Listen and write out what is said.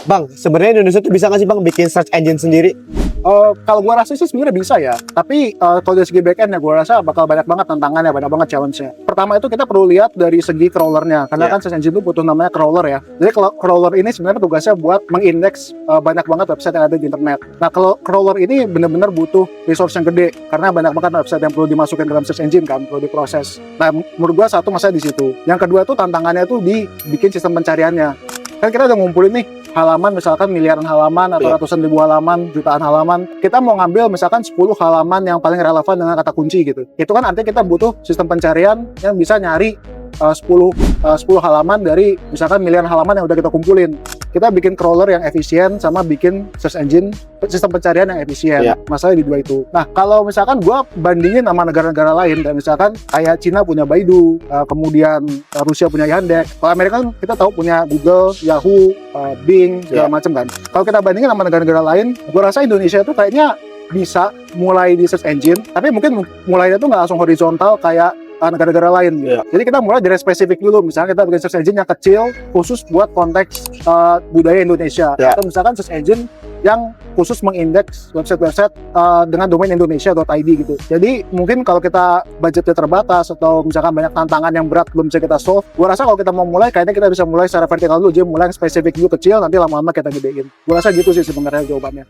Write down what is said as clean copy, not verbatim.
Bang, sebenarnya Indonesia tuh bisa nggak sih bang bikin search engine sendiri? Kalau gua rasa sih sebenarnya bisa ya, tapi kalau dari segi backend ya gua rasa bakal banyak banget tantangannya, banyak banget challenge-nya. Pertama itu kita perlu lihat dari segi crawlernya, karena kan search engine itu butuh namanya crawler ya. Jadi kalau crawler ini sebenarnya tugasnya buat mengindeks banyak banget website yang ada di internet. Nah kalau crawler ini benar-benar butuh resource yang gede, karena banyak banget website yang perlu dimasukin dalam search engine kan, perlu diproses. Nah menurut gua satu masalah di situ. Yang kedua tuh tantangannya tuh di bikin sistem pencariannya. Kan kita udah ngumpulin nih halaman, misalkan miliaran halaman atau ratusan ribu halaman, jutaan halaman. Kita mau ngambil misalkan 10 halaman yang paling relevan dengan kata kunci gitu. Itu kan artinya kita butuh sistem pencarian yang bisa nyari 10 halaman dari misalkan miliaran halaman yang udah kita kumpulin. Kita bikin crawler yang efisien sama bikin search engine sistem pencarian yang efisien. Masalah di dua itu. Nah, kalau misalkan gua bandingin sama negara-negara lain, dan misalkan kayak Cina punya Baidu, kemudian Rusia punya Yandex. Kalau Amerika kan kita tahu punya Google, Yahoo, Bing, segala macam kan. Kalau kita bandingin sama negara-negara lain, gua rasa Indonesia itu kayaknya bisa mulai di search engine, tapi mungkin mulainya tuh nggak langsung horizontal kayak negara-negara lain. Jadi kita mulai dari spesifik dulu. Misalnya kita bikin search engine yang kecil khusus buat konteks budaya Indonesia, atau misalkan search engine yang khusus mengindeks website-website dengan domain Indonesia.id gitu. Jadi mungkin kalau kita budgetnya terbatas atau misalkan banyak tantangan yang berat belum bisa kita solve, gua rasa kalau kita mau mulai kayaknya kita bisa mulai secara vertikal dulu, jadi mulai yang spesifik dulu kecil, nanti lama-lama kita gedein. Gua rasa gitu sih sebenarnya jawabannya.